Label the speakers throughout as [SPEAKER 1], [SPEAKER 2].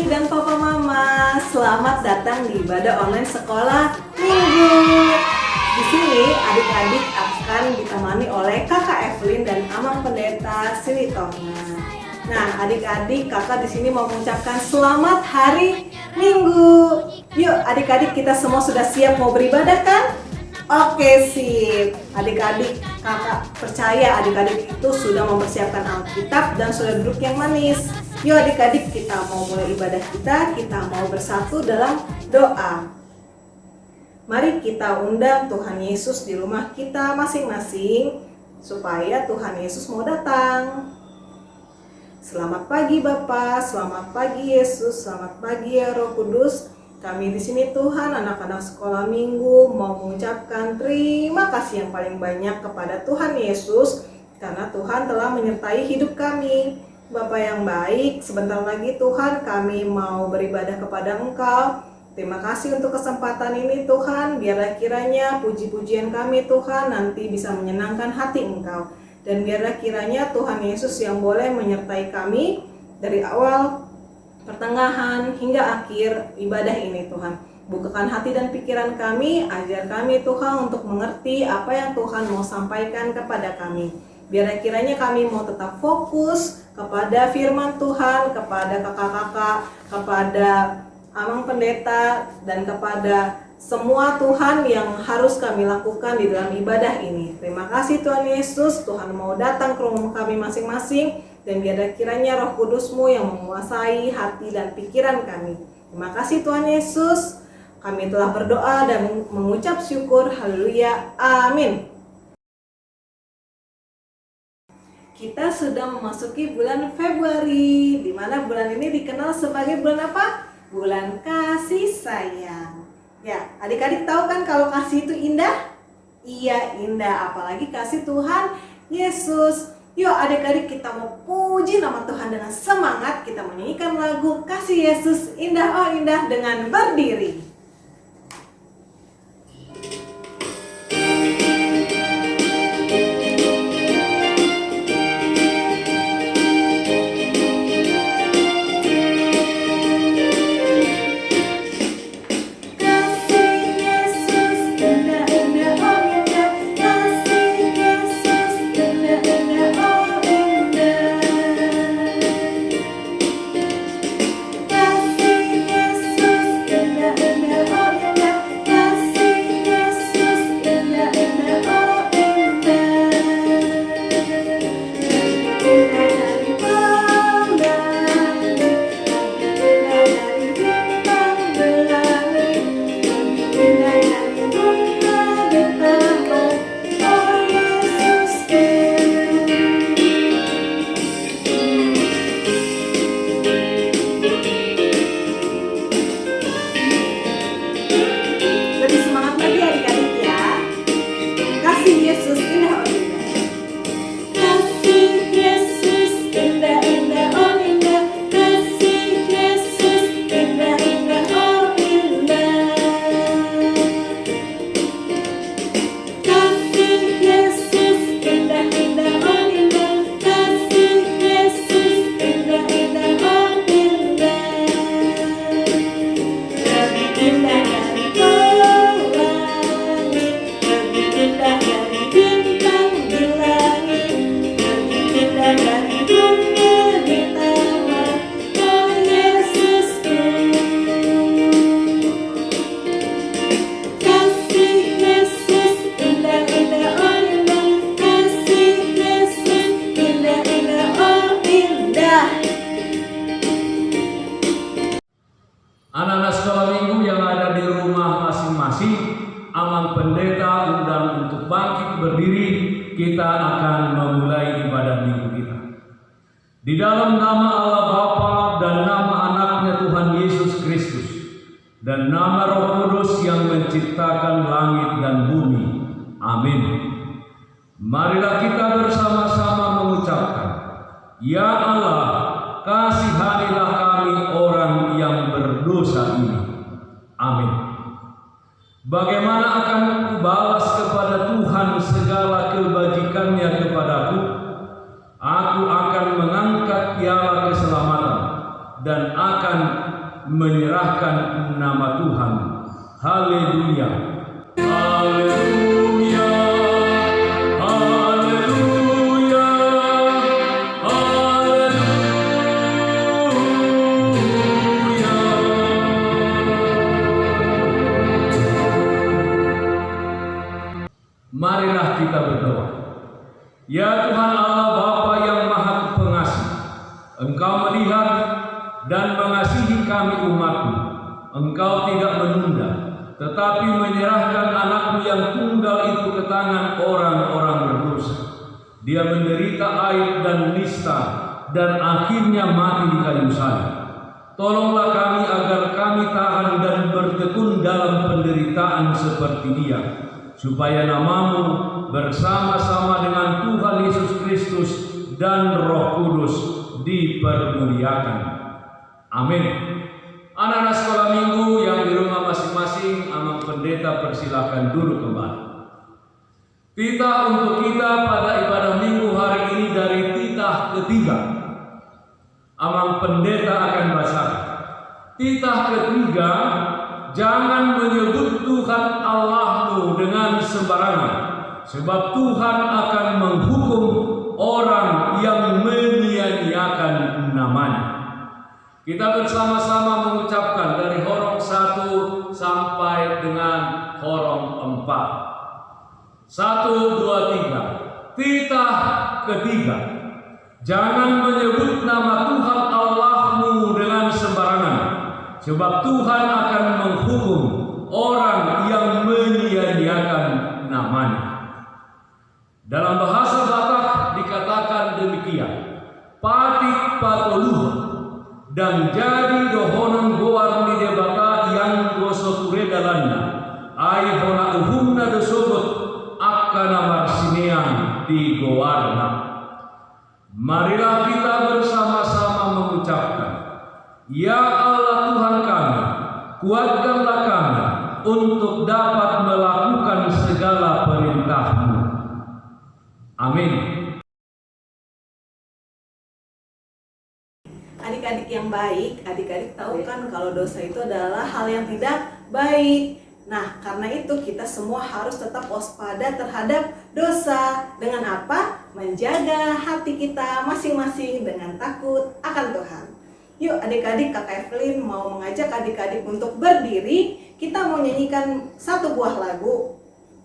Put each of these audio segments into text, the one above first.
[SPEAKER 1] dan Papa Mama, selamat datang di ibadah online sekolah Minggu. Di sini adik-adik akan ditemani oleh Kakak Evelyn dan Amang Pendeta Silitonga. Nah, adik-adik, kakak di sini mau mengucapkan selamat hari Minggu. Yuk, adik-adik, kita semua sudah siap mau beribadah kan? Oke, sip. Adik-adik, kakak percaya adik-adik itu sudah mempersiapkan Alkitab dan sudah duduk yang manis. Yuk adik-adik, kita mau mulai ibadah kita mau bersatu dalam doa. Mari kita undang Tuhan Yesus di rumah kita masing-masing supaya Tuhan Yesus mau datang. Selamat pagi Bapa, selamat pagi Yesus, selamat pagi ya Roh Kudus. Kami di sini Tuhan, anak-anak sekolah Minggu mau mengucapkan terima kasih yang paling banyak kepada Tuhan Yesus karena Tuhan telah menyertai hidup kami. Bapa yang baik, sebentar lagi Tuhan kami mau beribadah kepada Engkau. Terima kasih untuk kesempatan ini Tuhan, biarlah kiranya puji-pujian kami Tuhan nanti bisa menyenangkan hati Engkau. Dan biarlah kiranya Tuhan Yesus yang boleh menyertai kami dari awal, pertengahan hingga akhir ibadah ini Tuhan. Bukakan hati dan pikiran kami, ajar kami Tuhan untuk mengerti apa yang Tuhan mau sampaikan kepada kami. Biar kiranya kami mau tetap fokus kepada firman Tuhan, kepada kakak-kakak, kepada Amang Pendeta, dan kepada semua Tuhan yang harus kami lakukan di dalam ibadah ini. Terima kasih Tuhan Yesus, Tuhan mau datang ke rumah kami masing-masing, dan biar kiranya Roh Kudus-Mu yang menguasai hati dan pikiran kami. Terima kasih Tuhan Yesus. Kami telah berdoa dan mengucap syukur. Haleluya. Amin. Kita sudah memasuki bulan Februari, di mana bulan ini dikenal sebagai bulan apa? Bulan kasih sayang. Ya, adik-adik tahu kan kalau kasih itu indah? Iya, indah. Apalagi kasih Tuhan Yesus. Yuk adik-adik, kita mau puji nama Tuhan dengan semangat. Kita menyanyikan lagu Kasih Yesus Indah Oh Indah dengan berdiri.
[SPEAKER 2] Anak-anak sekolah Minggu yang ada di rumah masing-masing, Amang Pendeta undang untuk bangkit berdiri. Kita akan memulai ibadah minggu kita. Di dalam nama Allah Bapa dan nama anaknya Tuhan Yesus Kristus dan nama Roh Kudus yang menciptakan langit dan bumi. Amin. Marilah kita bersama-sama mengucapkan, Ya Allah, kasihanilah kami orang yang berdosa ini. Amin. Bagaimana akan kubalas kepada Tuhan segala kebajikannya kepadaku? Aku akan mengangkat piala keselamatan dan akan menyerahkan nama Tuhan. Haleluya. Haleluya. Haleluya. Haleluya. Marilah kita berdoa. Ya Tuhan Allah Bapa yang Maha Pengasih, Engkau melihat dan mengasihi kami umat-Mu. Engkau tidak menunda, tetapi menyerahkan anak-Mu yang tunggal itu ke tangan orang-orang berdosa. Dia menderita aib dan nista dan akhirnya mati di kayu salib. Tolonglah kami agar kami tahan dan bertekun dalam penderitaan seperti dia, supaya nama-Mu bersama-sama dengan Tuhan Yesus Kristus dan Roh Kudus dipermuliakan. Amin. Anak-anak sekolah minggu yang di rumah masing-masing, Amang Pendeta persilakan duduk kembali. Titah untuk kita pada ibadah minggu hari ini dari titah ketiga. Amang Pendeta akan bacakan. Titah ketiga, jangan menyebut Tuhan Allahmu dengan sembarangan, sebab Tuhan akan menghukum orang yang menyia-nyiakan namanya. Kita bersama-sama mengucapkan dari horong 1 sampai dengan horong 4. 1, 2, 3. Titah ketiga. Jangan menyebut nama Tuhan Allahmu dengan sembarangan, sebab Tuhan akan menghukum orang yang menyia-nyiakan namanya. Dalam bahasa Batak dikatakan demikian, patik patoluh dan jadi dohonan goar di debaka yang gosoture dalannya ai hona uhumna dosobot akkana marsinean di goarna. Marilah kita bersama-sama mengucapkan, Ya Allah Tuhan kami, kuatkanlah kami untuk dapat melakukan segala perintah-Mu. Amin.
[SPEAKER 1] Adik-adik yang baik, adik-adik tahu kan kalau dosa itu adalah hal yang tidak baik. Nah, karena itu kita semua harus tetap waspada terhadap dosa. Dengan apa? Menjaga hati kita masing-masing dengan takut akan Tuhan. Yuk adik-adik, Kakak Evelyn mau mengajak adik-adik untuk berdiri. Kita mau nyanyikan satu buah lagu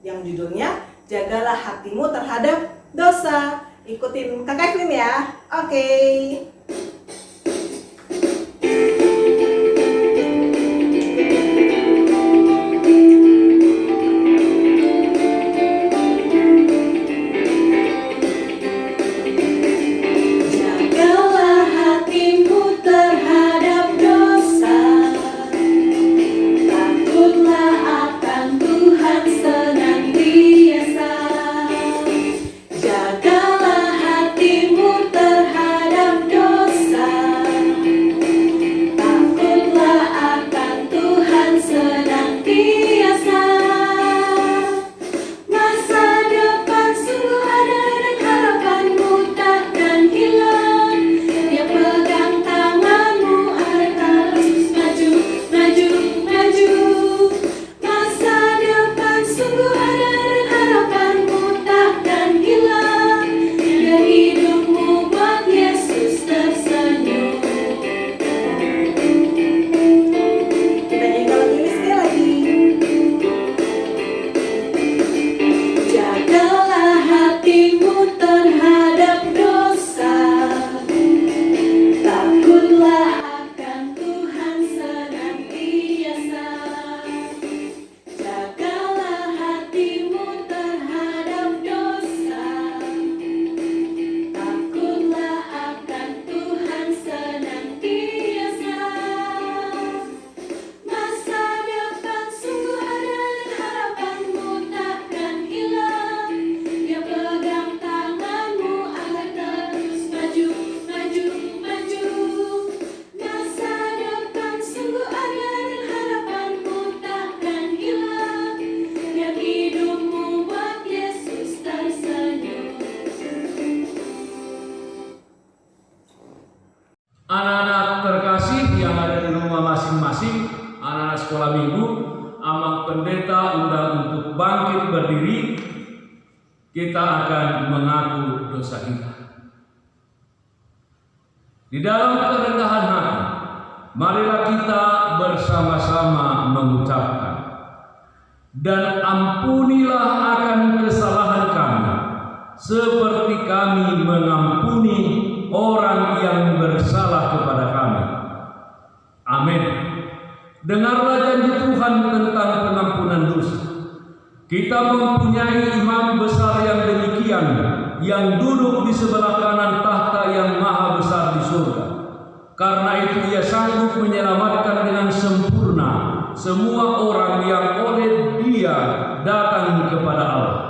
[SPEAKER 1] yang judulnya Jagalah Hatimu Terhadap Dosa. Ikutin Kakak Evelyn ya. Oke.
[SPEAKER 3] Jagalah hatimu terhadap dosa.
[SPEAKER 2] masing-masing, anak-anak sekolah minggu, Amang Pendeta undang untuk bangkit berdiri. Kita akan mengaku dosa kita. Di dalam kerendahan hati, marilah kita bersama-sama mengucapkan, dan ampunilah akan kesalahan kami, seperti kami mengampuni orang yang bersalah kepada kami. Amin. Dengarlah janji Tuhan tentang pengampunan dosa. Kita mempunyai imam besar yang demikian, yang duduk di sebelah kanan tahta yang maha besar di surga. Karena itu ia sanggup menyelamatkan dengan sempurna semua orang yang oleh Dia datang kepada Allah.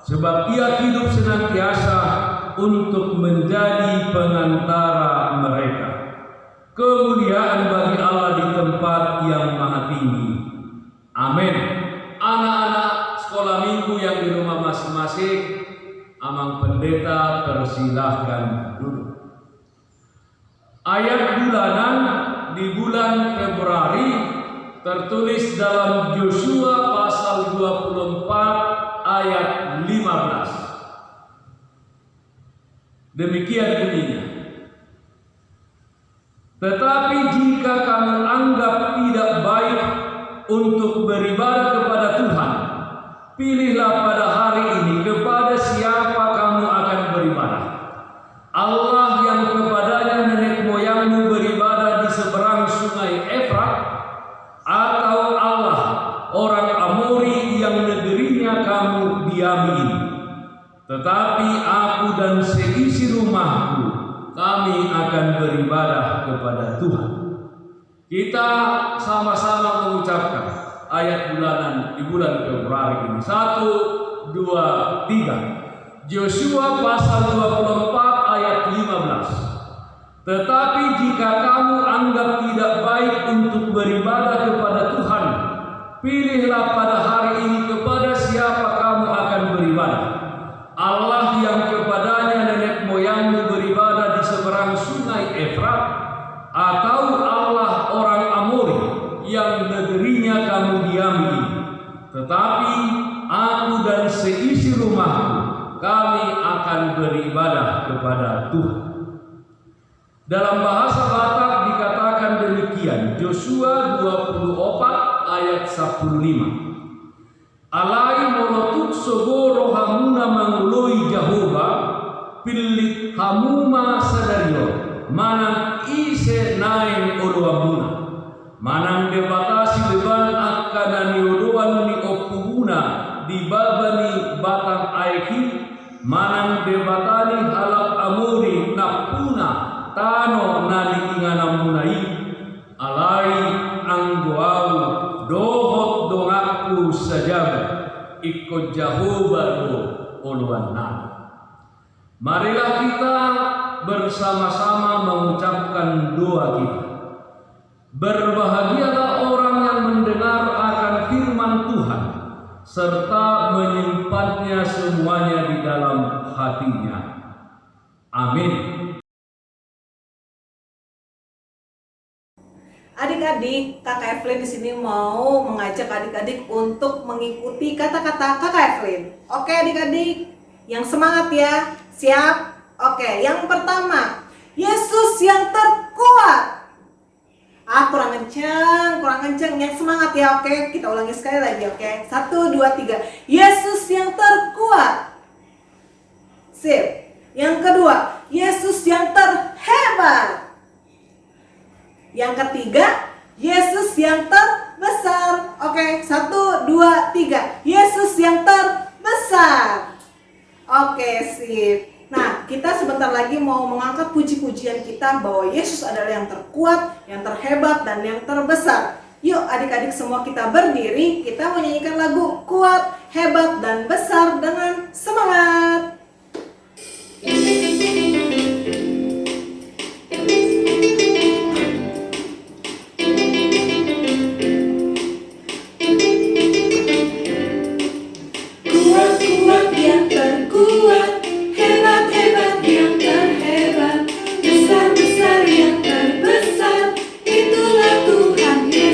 [SPEAKER 2] Sebab Ia hidup senantiasa untuk menjadi pengantara mereka. Kemuliaan bagi Allah di tempat yang maha tinggi. Amin. Anak-anak sekolah minggu yang di rumah masing-masing, Amang Pendeta persilahkan duduk. Ayat bulanan di bulan Februari tertulis dalam Yosua pasal 24 ayat 15. Demikian bunyinya. Tetapi jika kamu anggap tidak baik untuk beribadah kepada Tuhan, pilihlah pada hari ini kepada siapa kamu akan beribadah. Allah yang kepadanya nenek moyangmu beribadah di seberang sungai Efrat, atau Allah orang Amori yang negerinya kamu diami ini. Tetapi aku dan seisi rumahku, kami akan beribadah kepada Tuhan. Kita sama-sama mengucapkan ayat bulanan di bulan Februari ini. 1, 2, 3. Yosua pasal 24 ayat 15. Tetapi jika kamu anggap tidak baik untuk beribadah kepada Tuhan, pilihlah pada hari ini kepada siapa kamu akan beribadah. Allah yang kepadanya nenek moyangmu beribadah di seberang sungai Efrat, atau Allah orang Amori yang negerinya kamu diami ini. Tetapi aku dan seisi rumahku, kami akan beribadah kepada Tuhan. Dalam bahasa Batak dikatakan demikian, Yosua 24 ayat 15. Alai molotuk sogo rohamuna manguloi Jehova pilit hamuma sadario manang ise nain oloamuna manang debatasi beban akadani oloan ni opuguna di babani batang aiki manang debatani halap amuri napuna tano nani inganamunai alai anggoau dohot dongaku sajaba ikut Jehova do oluan nani. Marilah kita bersama-sama mengucapkan doa kita. Berbahagialah orang yang mendengar akan firman Tuhan serta menyimpannya semuanya di dalam hatinya. Amin.
[SPEAKER 1] Adik-adik, Kakak Evelyn di sini mau mengajak adik-adik untuk mengikuti kata-kata Kakak Evelyn. Oke adik-adik, yang semangat ya. Siap? Oke, yang pertama, Yesus yang terkuat. Kurang kenceng, yang semangat ya. Oke, kita ulangi sekali lagi. Oke, 1, 2, 3. Yesus yang terkuat. Sip. Yang kedua, Yesus yang terhebat. Yang ketiga, Yesus yang terbesar. Oke, 1, 2, 3. Yesus yang terbesar. Oke, sip. Nah, kita sebentar lagi mau mengangkat puji-pujian kita bahwa Yesus adalah yang terkuat, yang terhebat, dan yang terbesar. Yuk adik-adik semua kita berdiri, kita menyanyikan lagu Kuat, Hebat, dan Besar dengan semangat.
[SPEAKER 3] Besar yang terbesar, itulah Tuhan Yesus.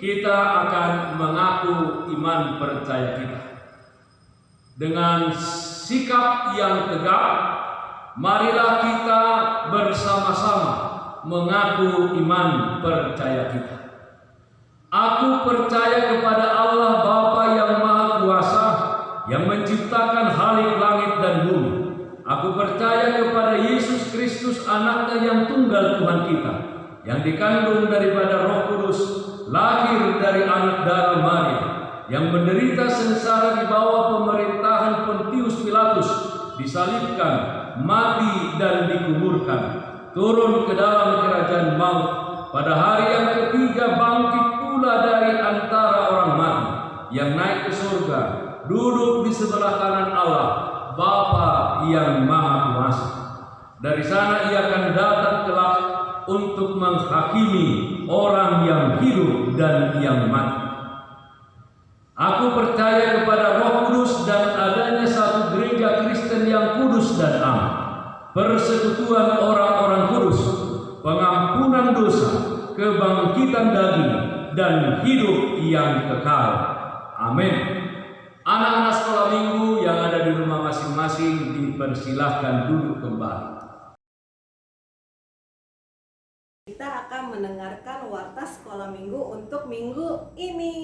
[SPEAKER 2] kita akan mengaku iman percaya kita. Dengan sikap yang tegak, marilah kita bersama-sama mengaku iman percaya kita. Aku percaya kepada Allah Bapa yang Maha Kuasa, yang menciptakan halik langit dan bumi. Aku percaya kepada Yesus Kristus, Anaknya yang tunggal Tuhan kita, yang dikandung daripada Roh Kudus, lahir dari anak darah Maria, yang menderita sengsara di bawah pemerintahan Pontius Pilatus, disalibkan, mati dan dikuburkan, turun ke dalam kerajaan maut, pada hari yang ketiga bangkit pula dari antara orang mati, yang naik ke surga, duduk di sebelah kanan Allah Bapa yang Maha Kuasa. Dari sana ia akan datang kelak untuk menghakimi orang yang hidup dan yang mati. Aku percaya kepada Roh Kudus dan adanya satu gereja Kristen yang kudus dan am, persekutuan orang-orang kudus, pengampunan dosa, kebangkitan daging, dan hidup yang kekal. Amin. Anak-anak sekolah minggu yang ada di rumah masing-masing dipersilahkan duduk kembali.
[SPEAKER 1] Kita akan mendengarkan warta sekolah minggu untuk minggu ini.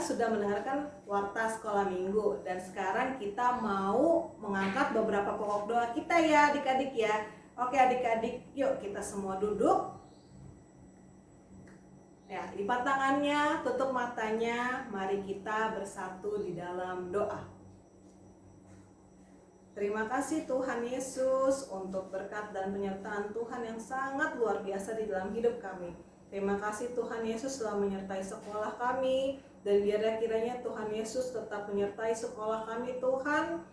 [SPEAKER 1] Sudah mendengarkan warta sekolah minggu, dan sekarang kita mau mengangkat beberapa pokok doa kita ya adik-adik ya. Oke adik-adik, yuk kita semua duduk ya, lipat tangannya, tutup matanya, mari kita bersatu di dalam doa. Terima kasih Tuhan Yesus untuk berkat dan penyertaan Tuhan yang sangat luar biasa di dalam hidup kami. Terima kasih Tuhan Yesus telah menyertai sekolah kami, dan biarlah kiranya Tuhan Yesus tetap menyertai sekolah kami Tuhan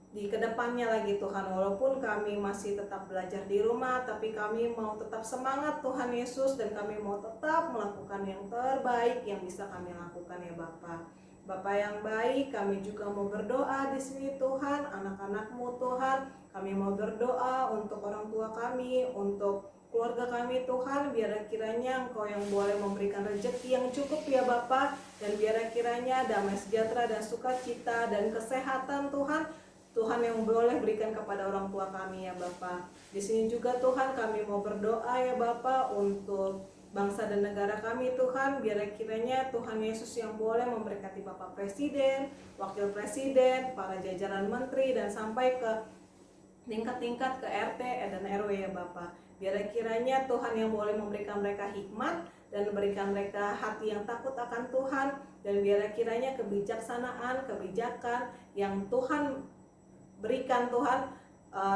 [SPEAKER 1] di kedepannya lagi Tuhan. Walaupun kami masih tetap belajar di rumah, tapi kami mau tetap semangat Tuhan Yesus, dan kami mau tetap melakukan yang terbaik yang bisa kami lakukan ya Bapa. Bapa yang baik, kami juga mau berdoa di sini Tuhan, anak-anak-Mu Tuhan. Kami mau berdoa untuk orang tua kami, untuk keluarga kami Tuhan, biar kiranya Engkau yang boleh memberikan rezeki yang cukup ya Bapa, dan biar kiranya damai sejahtera dan sukacita dan kesehatan Tuhan yang boleh berikan kepada orang tua kami ya Bapa. Di sini juga Tuhan kami mau berdoa ya Bapa untuk bangsa dan negara kami Tuhan, biar kiranya Tuhan Yesus yang boleh memberkati Bapak Presiden, Wakil Presiden, para jajaran menteri, dan sampai ke tingkat-tingkat ke RT dan RW ya Bapa. Biar kiranya Tuhan yang boleh memberikan mereka hikmat dan memberikan mereka hati yang takut akan Tuhan, dan biar kiranya kebijaksanaan, kebijakan yang Tuhan berikan Tuhan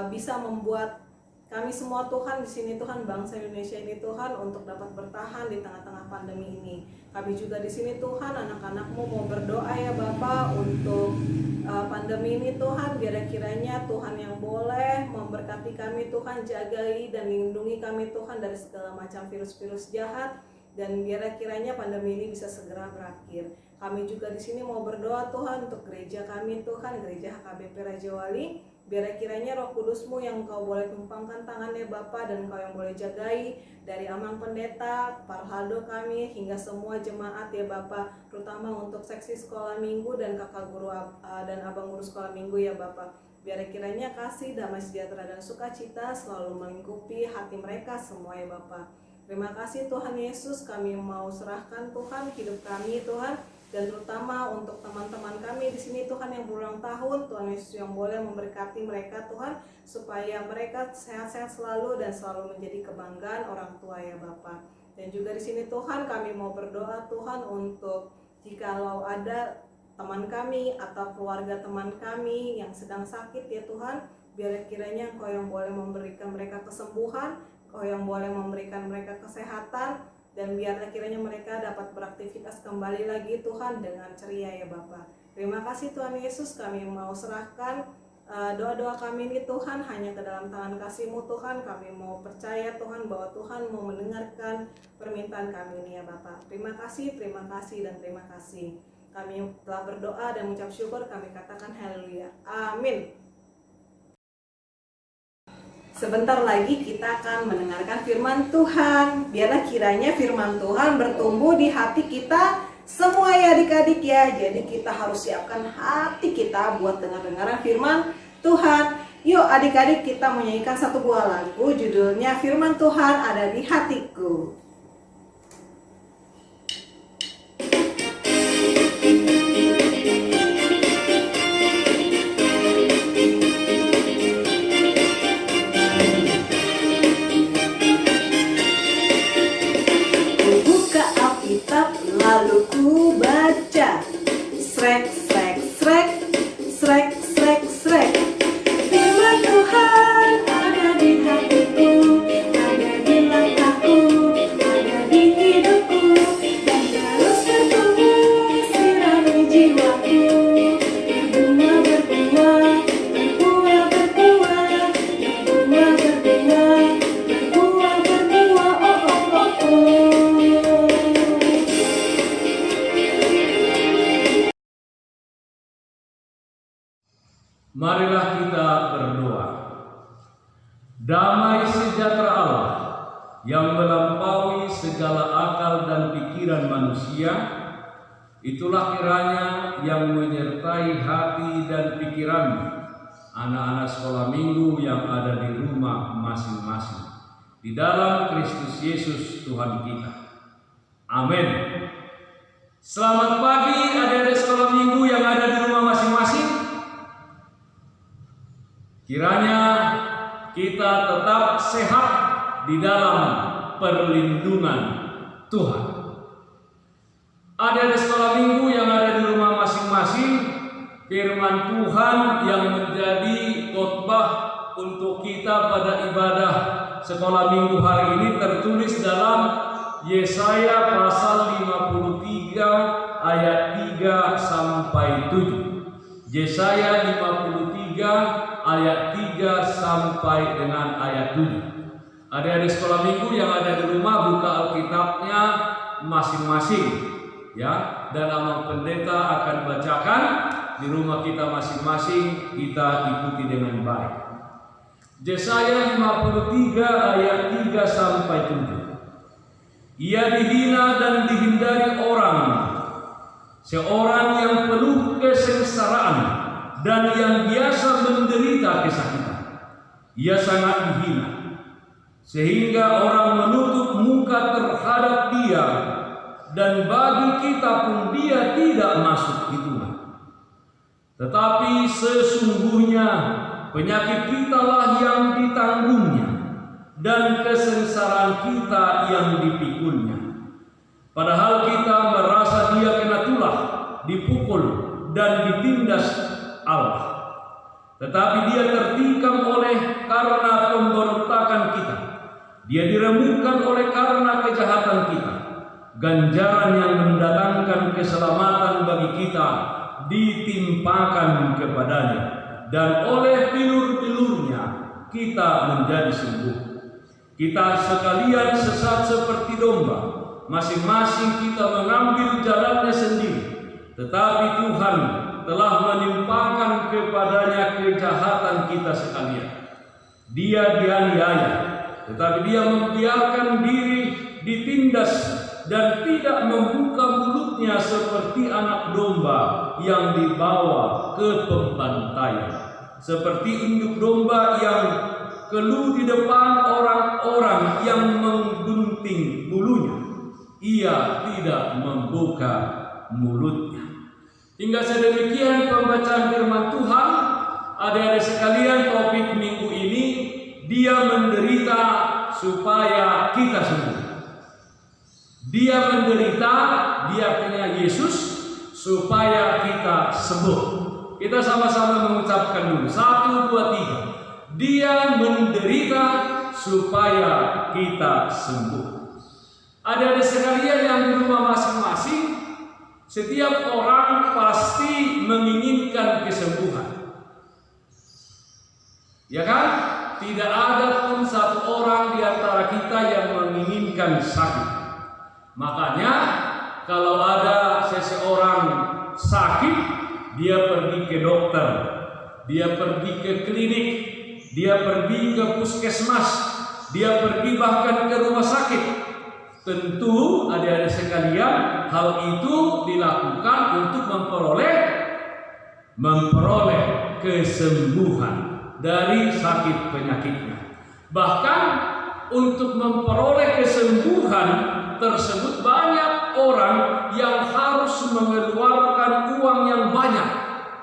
[SPEAKER 1] bisa membuat kami semua Tuhan di sini Tuhan, bangsa Indonesia ini Tuhan, untuk dapat bertahan di tengah-tengah pandemi ini. Kami juga di sini Tuhan, anak-anak-Mu mau berdoa ya Bapa untuk pandemi ini Tuhan, biar kiranya Tuhan yang boleh memberkati kami Tuhan, jagai dan lindungi kami Tuhan dari segala macam virus-virus jahat, dan biar kiranya pandemi ini bisa segera berakhir. Kami juga di sini mau berdoa Tuhan untuk gereja kami Tuhan, gereja HKBP Raja Wali, biar kiranya Roh Kudus-Mu yang Engkau boleh tumpangkan tangannya Bapa, dan Engkau yang boleh jagai dari Amang Pendeta, Parhaldo kami, hingga semua jemaat ya Bapa, terutama untuk seksi sekolah minggu dan kakak guru dan abang guru sekolah minggu ya Bapa. Biar kiranya kasih, damai sejahtera dan sukacita selalu melingkupi hati mereka semua ya Bapa. Terima kasih Tuhan Yesus, kami mau serahkan Tuhan hidup kami Tuhan, dan terutama untuk teman-teman kami di sini Tuhan yang berulang tahun, Tuhan Yesus yang boleh memberkati mereka Tuhan, supaya mereka sehat-sehat selalu dan selalu menjadi kebanggaan orang tua ya Bapa. Dan juga di sini Tuhan kami mau berdoa Tuhan untuk jikalau ada teman kami atau keluarga teman kami yang sedang sakit ya Tuhan, biar kiranya Engkau yang boleh memberikan mereka kesembuhan, Engkau yang boleh memberikan mereka kesehatan, dan biarlah kiranya mereka dapat beraktivitas kembali lagi Tuhan dengan ceria ya Bapa. Terima kasih Tuhan Yesus, kami mau serahkan doa-doa kami ini Tuhan hanya ke dalam tangan kasih-Mu Tuhan. Kami mau percaya Tuhan bahwa Tuhan mau mendengarkan permintaan kami ini ya Bapa. Terima kasih dan terima kasih. Kami telah berdoa dan mengucap syukur, kami katakan haleluya. Amin. Sebentar lagi kita akan mendengarkan firman Tuhan. Biarlah kiranya firman Tuhan bertumbuh di hati kita semua ya adik-adik ya. Jadi kita harus siapkan hati kita buat dengar-dengaran firman Tuhan. Yuk adik-adik kita menyanyikan satu buah lagu, judulnya Firman Tuhan Ada di Hatiku. Lalu ku baca, srek, srek, srek, srek, srek, srek. Firman Tuhan ada di hatiku, ada di langkahku, ada di hidupku, dan terus bertumbuh sirami jiwaku. Berbuah, berbuah, berbuah, berbuah, berbuah, berbuah, berbuah, berbuah, oh, oh, oh, oh.
[SPEAKER 2] Marilah kita berdoa. Damai sejahtera Allah yang melampaui segala akal dan pikiran manusia, itulah kiranya yang menyertai hati dan pikiranmu, anak-anak sekolah minggu yang ada di rumah masing-masing, di dalam Kristus Yesus Tuhan kita. Amin. Selamat pagi adik-adik sekolah minggu yang ada di rumah masing-masing. Kiranya kita tetap sehat di dalam perlindungan Tuhan. Adik-adik sekolah minggu yang ada di rumah masing-masing, firman Tuhan yang menjadi khotbah untuk kita pada ibadah sekolah minggu hari ini tertulis dalam Yesaya pasal 53 ayat 3 sampai 7. Yesaya 53 ayat 3 sampai dengan ayat 7. Adik-adik sekolah minggu yang ada di rumah buka Alkitabnya masing-masing ya, dan Amang Pendeta akan bacakan di rumah kita masing-masing, kita ikuti dengan baik. Yesaya 53 ayat 3 sampai 7. Ia dihina dan dihindari orang, seorang yang penuh kesengsaraan dan yang biasa menderita kesakitan. Ia sangat dihina, sehingga orang menutup muka terhadap dia, dan bagi kita pun dia tidak masuk hitungan. Tetapi sesungguhnya penyakit kitalah yang ditanggungnya, dan kesengsaraan kita yang dipikulnya. Padahal kita merasa dia kena tulah, dipukul, dan ditindas Allah. Tetapi dia tertikam oleh karena pemberontakan kita. Dia diremukkan oleh karena kejahatan kita. Ganjaran yang mendatangkan keselamatan bagi kita ditimpakan kepadanya, dan oleh pilur-pilurnya kita menjadi sembuh. Kita sekalian sesat seperti domba, masing-masing kita mengambil jalannya sendiri. Tetapi Tuhan telah menimpakan kepadanya kejahatan kita sekalian. Dia dianiaya, tetapi dia membiarkan diri ditindas dan tidak membuka mulutnya seperti anak domba yang dibawa ke pembantaian, seperti induk domba yang keluh di depan orang-orang yang menggunting bulunya. Ia tidak membuka mulutnya. Hingga sedemikian pembacaan firman Tuhan. Adik-adik sekalian, topik minggu ini, dia menderita supaya kita sembuh. Dia menderita, dia artinya Yesus, supaya kita sembuh. Kita sama-sama mengucapkan dulu. 1, 2, 3. Dia menderita supaya kita sembuh. Adik-adik sekalian yang di rumah masing-masing, setiap orang pasti menginginkan kesembuhan. Ya kan? Tidak ada pun satu orang di antara kita yang menginginkan sakit. Makanya kalau ada seseorang sakit, dia pergi ke dokter, dia pergi ke klinik, dia pergi ke puskesmas, dia pergi bahkan ke rumah sakit. Tentu adik-adik sekalian, hal itu dilakukan untuk memperoleh kesembuhan dari sakit penyakitnya. Bahkan untuk memperoleh kesembuhan tersebut banyak orang yang harus mengeluarkan uang yang banyak,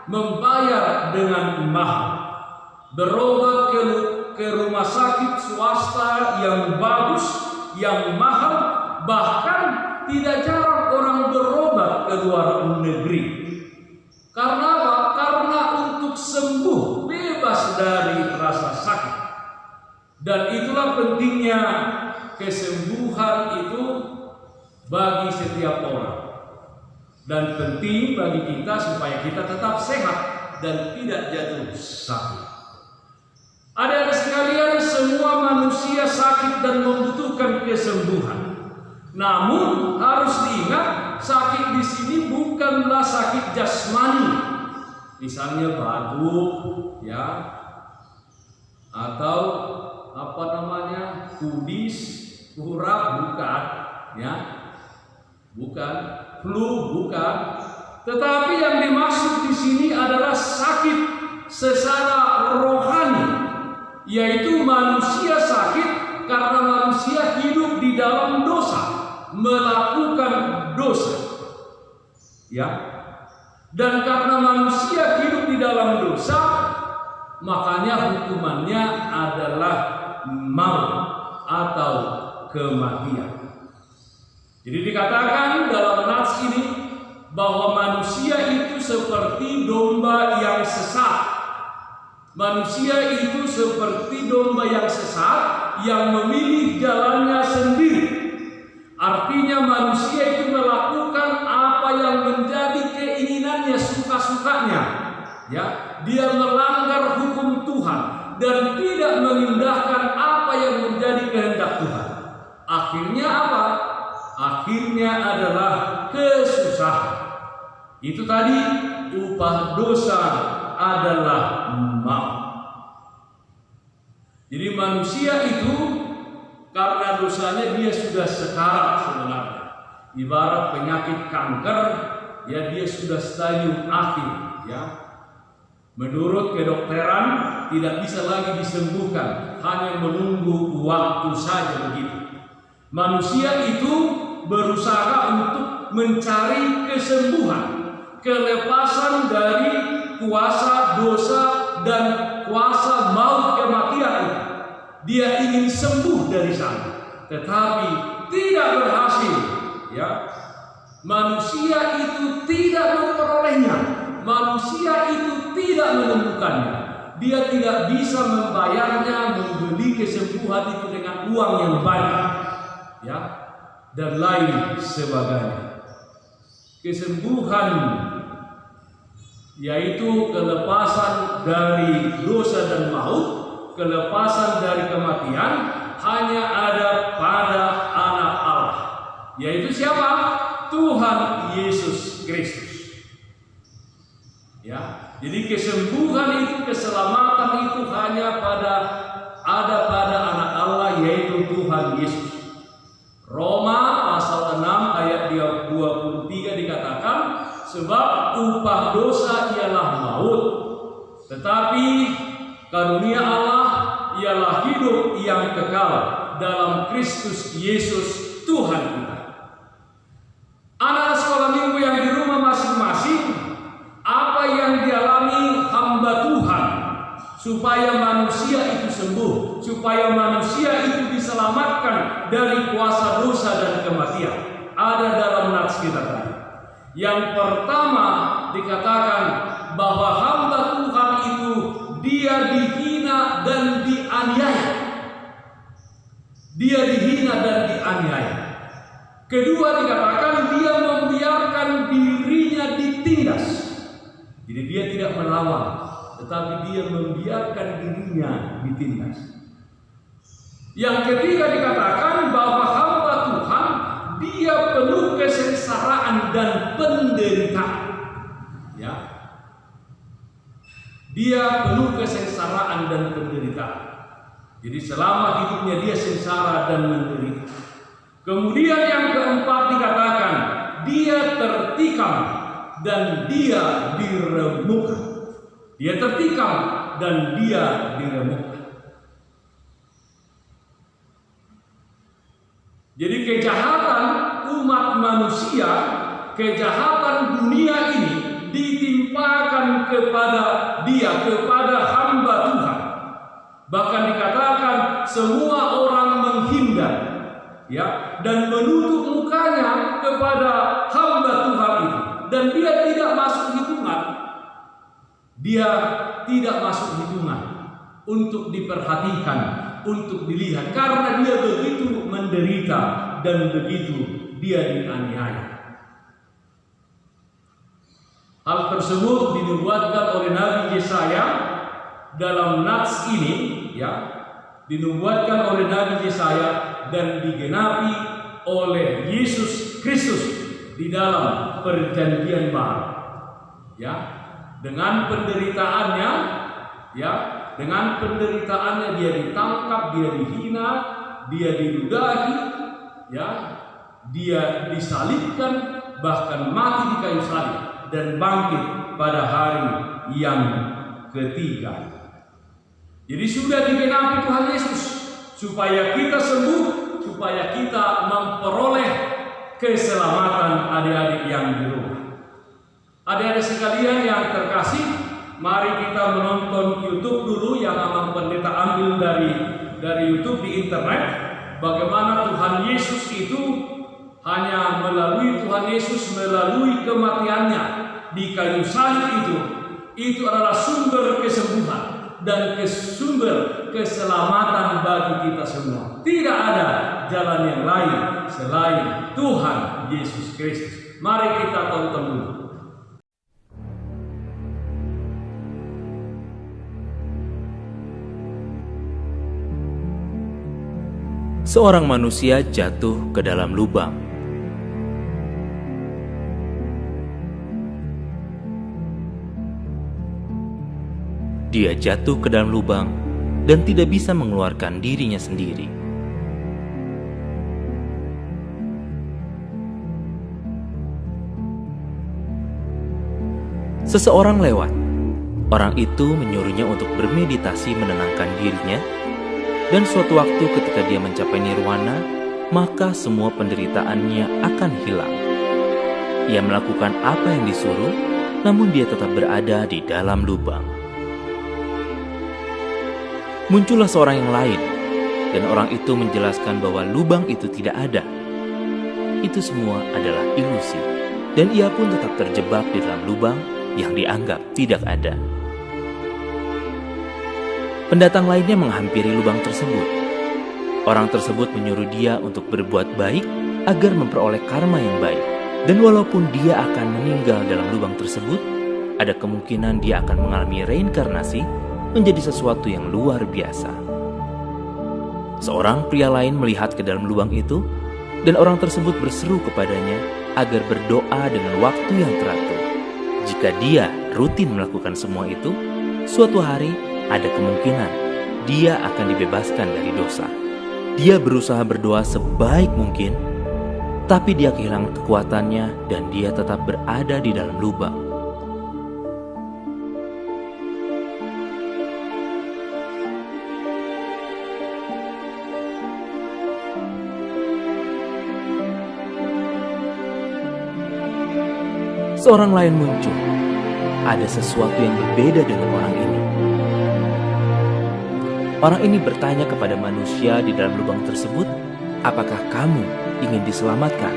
[SPEAKER 2] membayar dengan mahal, berobat ke rumah sakit swasta yang bagus, yang mahal. Bahkan tidak jarang orang berobat ke luar negeri. Karena apa? Karena untuk sembuh, bebas dari rasa sakit. Dan itulah pentingnya kesembuhan itu bagi setiap orang. Dan penting bagi kita supaya kita tetap sehat dan tidak jatuh sakit. Adik-adik sekalian, semua manusia sakit dan membutuhkan kesembuhan. Namun harus diingat, sakit di sini bukanlah sakit jasmani, misalnya batuk, ya, atau kudis, kurap, bukan, ya, bukan, flu, bukan. Tetapi yang dimaksud di sini adalah sakit secara rohani, yaitu manusia sakit karena manusia hidup di dalam dosa, melakukan dosa, ya. Dan karena manusia hidup di dalam dosa, makanya hukumannya adalah maut atau kematian. Jadi dikatakan dalam nas ini bahwa manusia itu seperti domba yang sesat. Manusia itu seperti domba yang sesat yang memilih jalannya sendiri. Artinya manusia itu melakukan apa yang menjadi keinginannya, suka-sukanya. Ya, dia melanggar hukum Tuhan dan tidak mengindahkan apa yang menjadi kehendak Tuhan. Akhirnya apa? Akhirnya adalah kesusahan. Itu tadi, upah dosa adalah maut. Jadi manusia itu karena dosanya dia sudah sekarat sebenarnya. Ibarat penyakit kanker, ya dia sudah stadium akhir, ya. Menurut kedokteran tidak bisa lagi disembuhkan, hanya menunggu waktu saja begitu. Manusia itu berusaha untuk mencari kesembuhan, kelepasan dari kuasa dosa dan kuasa maut kematian itu. Dia ingin sembuh dari sana, tetapi tidak berhasil. Ya, manusia itu tidak memperolehnya. Manusia itu tidak menemukannya. Dia tidak bisa membayarnya, membeli kesembuhan itu dengan uang yang banyak, ya, dan lain sebagainya. Kesembuhan yaitu kelepasan dari dosa dan maut, kelepasan dari kematian, hanya ada pada Anak Allah, yaitu siapa? Tuhan Yesus Kristus. Ya, jadi kesembuhan itu, keselamatan itu hanya ada pada Anak Allah, yaitu Tuhan Yesus. Roma pasal 6 ayat 23 dikatakan, sebab upah dosa ialah maut, tetapi karunia Allah ialah hidup yang kekal dalam Kristus Yesus Tuhan kita. Anak sekolah minggu yang di rumah masing-masing, apa yang dialami hamba Tuhan supaya manusia itu sembuh, supaya manusia itu diselamatkan dari kuasa dosa dan kematian. ada dalam nats kita tadi. Yang pertama dikatakan bahwa hamba Tuhan itu dia dihina dan dianiaya. Dia dihina dan dianiaya. Kedua dikatakan dia membiarkan dirinya ditindas. Jadi dia tidak melawan, tetapi dia membiarkan dirinya ditindas. Yang ketiga dikatakan bahwa hamba Tuhan dia penuh kesengsaraan dan penderitaan. Ya. Dia penuh kesengsaraan dan penderitaan. Jadi selama hidupnya dia sengsara dan menderita. Kemudian yang keempat dikatakan dia tertikam dan dia diremukkan. Dia tertikam dan dia diremukkan. Jadi kejahatan umat manusia, kejahatan dunia ini ditimpakan kepada dia, kepada hamba Tuhan. Bahkan dikatakan semua orang menghindar, ya, dan menutup mukanya kepada hamba Tuhan itu, dan dia tidak masuk hitungan. Dia tidak masuk hitungan untuk diperhatikan, untuk dilihat, karena dia begitu menderita dan begitu dia dianiaya. Hal tersebut dinubuatkan oleh Nabi Yesaya dalam nats ini, ya, dinubuatkan oleh Nabi Yesaya dan digenapi oleh Yesus Kristus di dalam perjanjian baru. Ya, dengan penderitaannya, ya, dengan penderitaannya dia ditangkap, dia dihina, dia diludahi, ya, dia disalibkan, bahkan mati di kayu salib dan bangkit pada hari yang ketiga. Jadi sudah digenapi Tuhan Yesus supaya kita sembuh, supaya kita memperoleh keselamatan adik-adik yang di rumah. Adik-adik sekalian yang terkasih, mari kita menonton YouTube dulu yang Amang Pendeta ambil dari YouTube di internet. Bagaimana Tuhan Yesus itu hanya melalui Tuhan Yesus melalui kematiannya di kayu salib itu adalah sumber kesembuhan dan sumber keselamatan bagi kita semua. Tidak ada jalan yang lain selain Tuhan Yesus Kristus. Mari kita tonton dulu.
[SPEAKER 3] Seorang manusia jatuh ke dalam lubang. Dia jatuh ke dalam lubang dan tidak bisa mengeluarkan dirinya sendiri. Seseorang lewat. Orang itu menyuruhnya untuk bermeditasi menenangkan dirinya, dan suatu waktu ketika dia mencapai nirwana, maka semua penderitaannya akan hilang. Ia melakukan apa yang disuruh, namun dia tetap berada di dalam lubang. Muncullah seorang yang lain, dan orang itu menjelaskan bahwa lubang itu tidak ada. Itu semua adalah ilusi, dan ia pun tetap terjebak di dalam lubang yang dianggap tidak ada. Pendatang lainnya menghampiri lubang tersebut. Orang tersebut menyuruh dia untuk berbuat baik agar memperoleh karma yang baik. Dan walaupun dia akan meninggal dalam lubang tersebut, ada kemungkinan dia akan mengalami reinkarnasi menjadi sesuatu yang luar biasa. Seorang pria lain melihat ke dalam lubang itu, dan orang tersebut berseru kepadanya agar berdoa dengan waktu yang teratur. Jika dia rutin melakukan semua itu, suatu hari ada kemungkinan dia akan dibebaskan dari dosa. Dia berusaha berdoa sebaik mungkin, tapi dia kehilangan kekuatannya dan dia tetap berada di dalam lubang. Seorang lain muncul. Ada sesuatu yang berbeda dengan orang ini. Orang ini bertanya kepada manusia di dalam lubang tersebut, "Apakah kamu ingin diselamatkan?"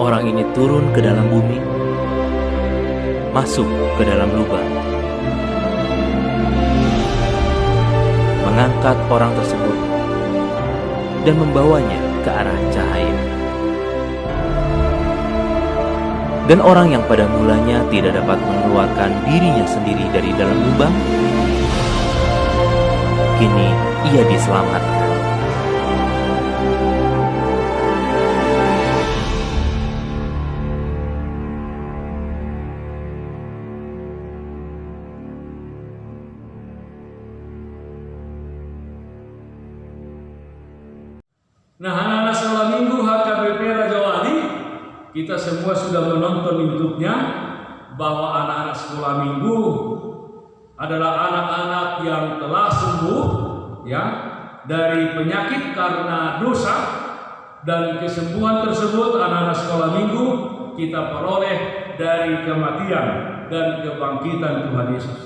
[SPEAKER 3] Orang ini turun ke dalam bumi, masuk ke dalam lubang, mengangkat orang tersebut dan membawanya ke arah cahaya. Dan orang yang pada mulanya tidak dapat mengeluarkan dirinya sendiri dari dalam lubang, kini ia diselamatkan.
[SPEAKER 2] Nah, anak-anak sekolah minggu HKBP Raja Wali, kita semua sudah menonton YouTube-nya bahwa anak-anak sekolah minggu adalah anak-anak yang telah sembuh ya dari penyakit karena dosa, dan kesembuhan tersebut anak-anak sekolah minggu kita peroleh dari kematian dan kebangkitan Tuhan Yesus.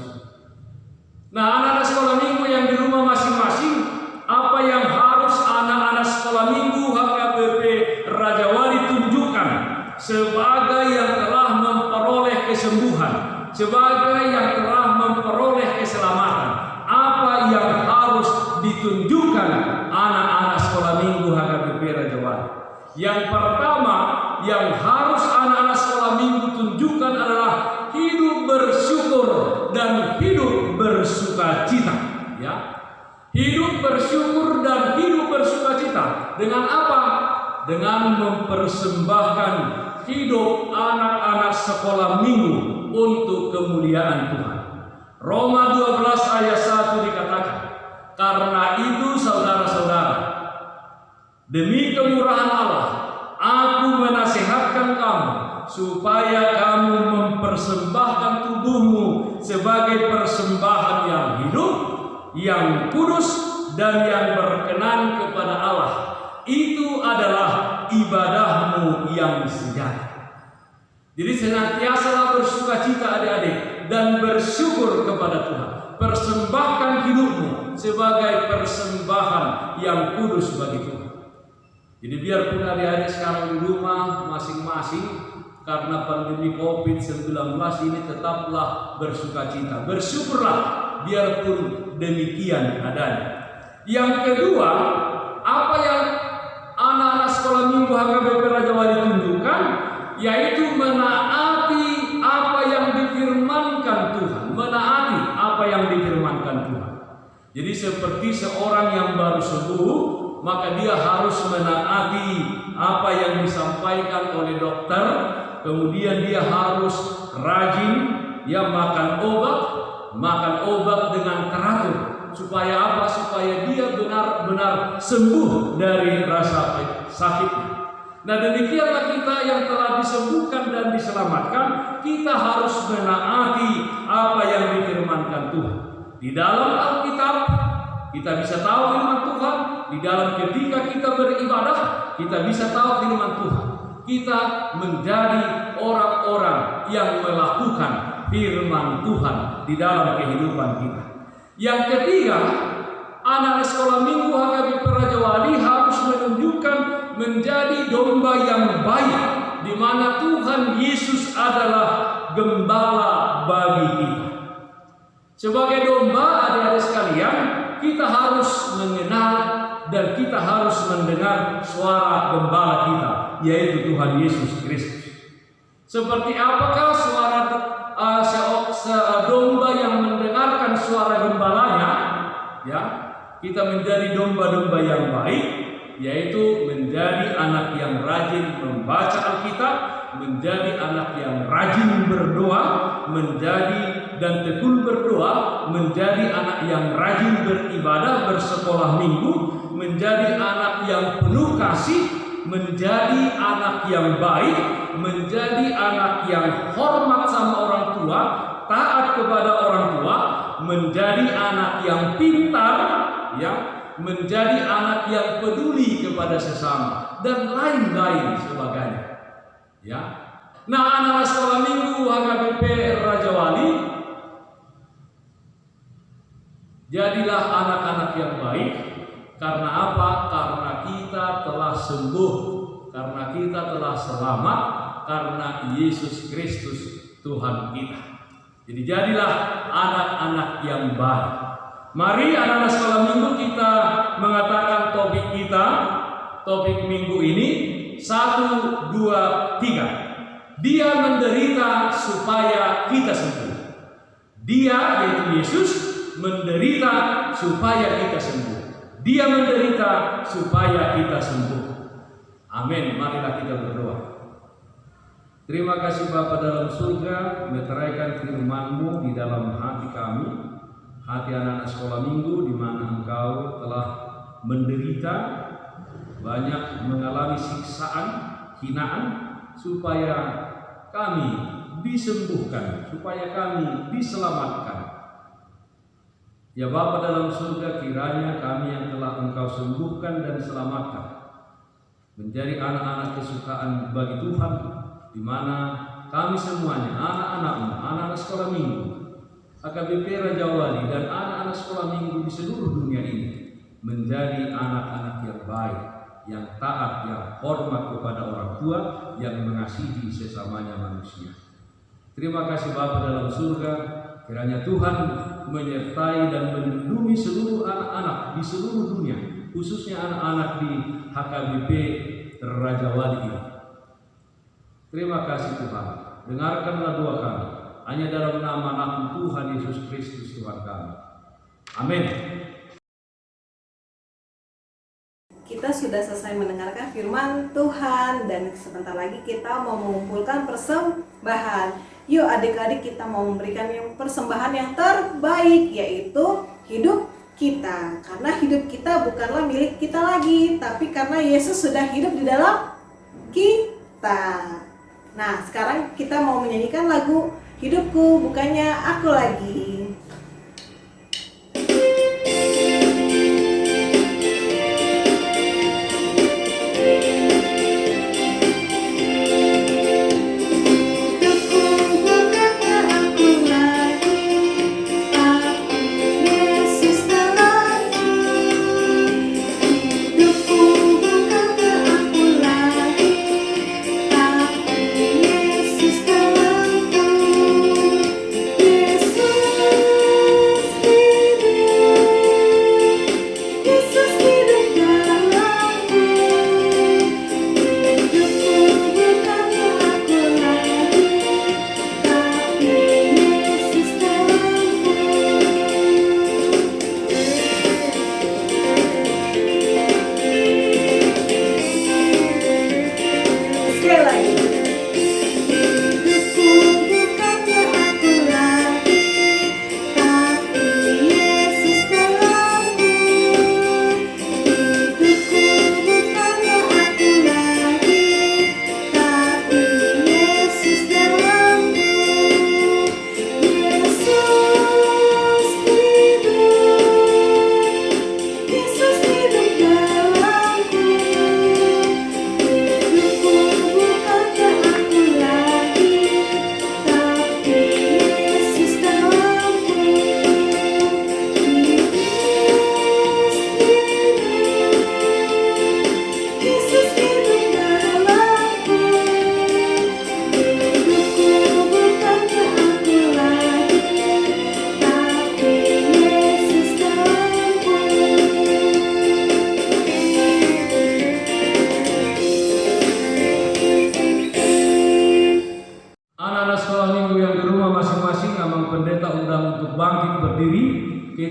[SPEAKER 2] Nah, anak-anak sekolah minggu yang di rumah masing-masing, apa yang harus anak-anak sekolah minggu HKBP Raja Wali tunjukkan sebagai yang telah memperoleh kesembuhan, sebagai yang telah memperoleh keselamatan? Apa yang harus ditunjukkan anak-anak sekolah minggu HKBP Raja Wali? Yang pertama yang harus anak-anak sekolah minggu tunjukkan adalah hidup bersyukur dan hidup bersukacita, ya. Hidup bersyukur dan hidup bersukacita. Dengan apa? Dengan mempersembahkan hidup anak-anak sekolah minggu untuk kemuliaan Tuhan. Roma 12 ayat 1 dikatakan, karena itu saudara-saudara, demi kemurahan Allah, aku menasihatkan kamu supaya kamu mempersembahkan tubuhmu sebagai persembahan yang hidup, yang kudus, dan yang berkenan kepada Allah. Itu adalah ibadahmu yang sejati. Jadi senantiasalah bersukacita adik-adik dan bersyukur kepada Tuhan. Persembahkan hidupmu sebagai persembahan yang kudus bagi Tuhan. Jadi biarpun adik-adik sekarang di rumah masing-masing karena pandemi COVID-19 ini, tetaplah bersukacita. Bersyukurlah biarpun demikian adanya. Yang kedua, apa yang anak-anak sekolah minggu HKBP Raja Wali tunjukkan, yaitu menaati apa yang difirmankan Tuhan. Menaati apa yang difirmankan Tuhan. Jadi seperti seorang yang baru sembuh, maka dia harus menaati apa yang disampaikan oleh dokter. Kemudian dia harus rajin ya makan obat dengan teratur. Supaya apa? Supaya dia benar-benar sembuh dari rasa sakitnya. Nah, demikianlah kita yang telah disembuhkan dan diselamatkan, kita harus menaati apa yang difirmankan Tuhan. Di dalam Alkitab kita bisa tahu firman Tuhan. Di dalam ketika kita beribadah, kita bisa tahu firman Tuhan. Kita menjadi orang-orang yang melakukan firman Tuhan di dalam kehidupan kita. Yang ketiga, anak sekolah minggu HKBP Raja Wali harus menunjukkan menjadi domba yang baik, di mana Tuhan Yesus adalah gembala bagi kita. Sebagai domba, adik-adik sekalian, kita harus mengenal dan kita harus mendengar suara gembala kita, yaitu Tuhan Yesus Kristus. Seperti apakah suara domba yang mendengarkan suara gembalanya? Ya, kita menjadi domba-domba yang baik, yaitu menjadi anak yang rajin membaca Alkitab, menjadi anak yang rajin berdoa, menjadi dan tekun berdoa, menjadi anak yang rajin beribadah, bersekolah minggu, menjadi anak yang penuh kasih, menjadi anak yang baik, menjadi anak yang hormat sama orang tua, taat kepada orang tua, menjadi anak yang pintar, ya, menjadi anak yang peduli kepada sesama, dan lain-lain sebagainya. Ya. Nah, anak sekolah minggu HKBP Raja Wali, jadilah anak-anak yang baik. Karena apa? Karena kita telah sembuh. karena kita telah selamat karena Yesus Kristus Tuhan kita. Jadi jadilah anak-anak yang baik. Mari anak-anak sekolah minggu kita mengatakan topik minggu ini 1, 2, 3. Dia menderita supaya kita sembuh. Dia yaitu Yesus menderita supaya kita sembuh. Dia menderita supaya kita sembuh. Amin. Marilah kita berdoa. Terima kasih Bapa dalam surga, meteraikan firman-Mu di dalam hati kami, hati anak-anak sekolah minggu, di mana Engkau telah menderita, banyak mengalami siksaan, hinaan, supaya kami disembuhkan, supaya kami diselamatkan. Ya Bapa dalam surga, kiranya kami yang telah Engkau sembuhkan dan selamatkan menjadi anak-anak kesukaan bagi Tuhan, di mana kami semuanya anak-anak-Mu, anak-anak sekolah minggu, AKBP Raja Wali dan anak-anak sekolah minggu di seluruh dunia ini menjadi anak-anak yang baik, yang taat, yang hormat kepada orang tua, yang mengasihi sesamanya manusia. Terima kasih Bapa dalam surga, kiranya Tuhan menyertai dan melindungi seluruh anak-anak di seluruh dunia, khususnya anak-anak di HKBP Raja Wali ini. Terima kasih Tuhan, dengarkanlah doa kami, hanya dalam nama Tuhan Yesus Kristus Tuhan kami. Amin.
[SPEAKER 1] Kita sudah selesai mendengarkan firman Tuhan dan sebentar lagi kita mau mengumpulkan persembahan. Yuk adik-adik, kita mau memberikan yang persembahan yang terbaik, yaitu hidup kita. Karena hidup kita bukanlah milik kita lagi, tapi karena Yesus sudah hidup di dalam kita. Nah, sekarang kita mau menyanyikan lagu Hidupku Bukannya Aku Lagi.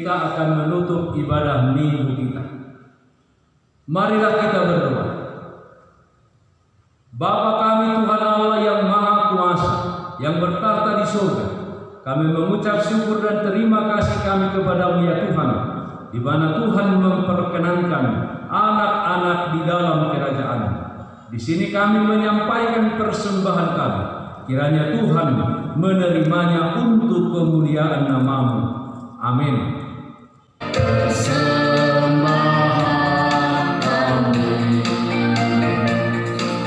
[SPEAKER 2] kita akan menutup ibadah minggu kita. Marilah kita berdoa. Bapa kami Tuhan Allah yang Maha Kuasa, yang bertahta di surga, kami mengucap syukur dan terima kasih kami kepada-Mu ya Tuhan, di mana Tuhan memperkenankan anak-anak di dalam kerajaan. Di sini kami menyampaikan persembahan kami. Kiranya Tuhan menerimanya untuk kemuliaan nama-Mu. Amin. Persembahan kami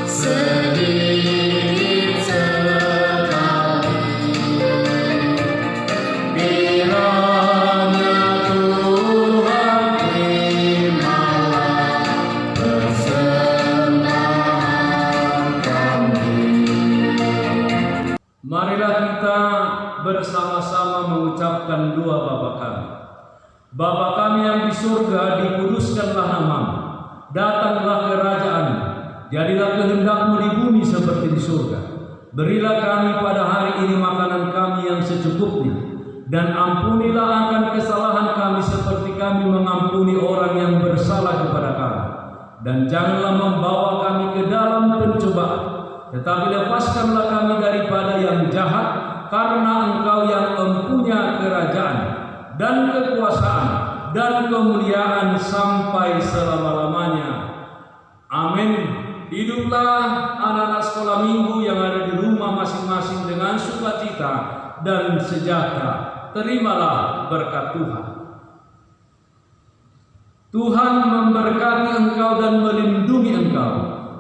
[SPEAKER 2] sedikit sekali, kiranya Tuhan terimalah persembahan Bapa kami yang di surga, dikuduskanlah namamu. Datanglah kerajaan-Mu. Jadilah kehendak-Mu di bumi seperti di surga. Berilah kami pada hari ini makanan kami yang secukupnya, dan ampunilah akan kesalahan kami seperti kami mengampuni orang yang bersalah kepada kami. Dan janganlah membawa kami ke dalam pencobaan, tetapi lepaskanlah kami daripada yang jahat, karena Engkau yang mempunyai kerajaan dan kekuasaan dan kemuliaan sampai selama-lamanya. Amin. Hiduplah anak-anak sekolah minggu yang ada di rumah masing-masing dengan sukacita dan sejahtera. Terimalah berkat Tuhan. Tuhan memberkati engkau dan melindungi engkau.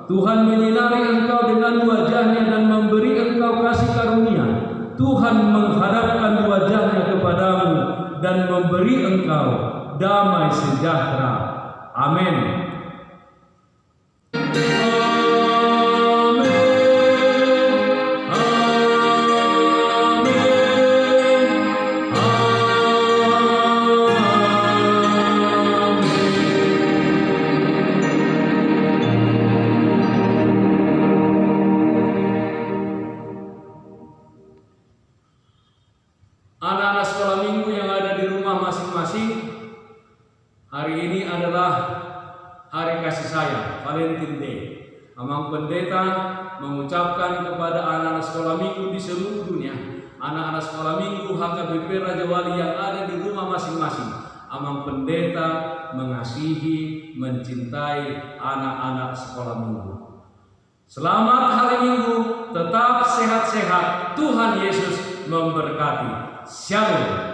[SPEAKER 2] Tuhan menyinari engkau dengan wajah-Nya dan memberi engkau kasih karunia. Tuhan menghadapkan wajah-Nya kepadamu dan memberi engkau damai sejahtera. Amin. Anak-anak sekolah minggu yang ada di rumah masing-masing, hari ini adalah hari kasih sayang, Valentine Day. Amang Pendeta mengucapkan kepada anak-anak sekolah minggu di seluruh dunia, anak-anak sekolah minggu HKBP Raja Wali yang ada di rumah masing-masing. Amang Pendeta mengasihi, mencintai anak-anak sekolah minggu. Selamat hari Minggu, tetap sehat-sehat. Tuhan Yesus memberkati. Shalom.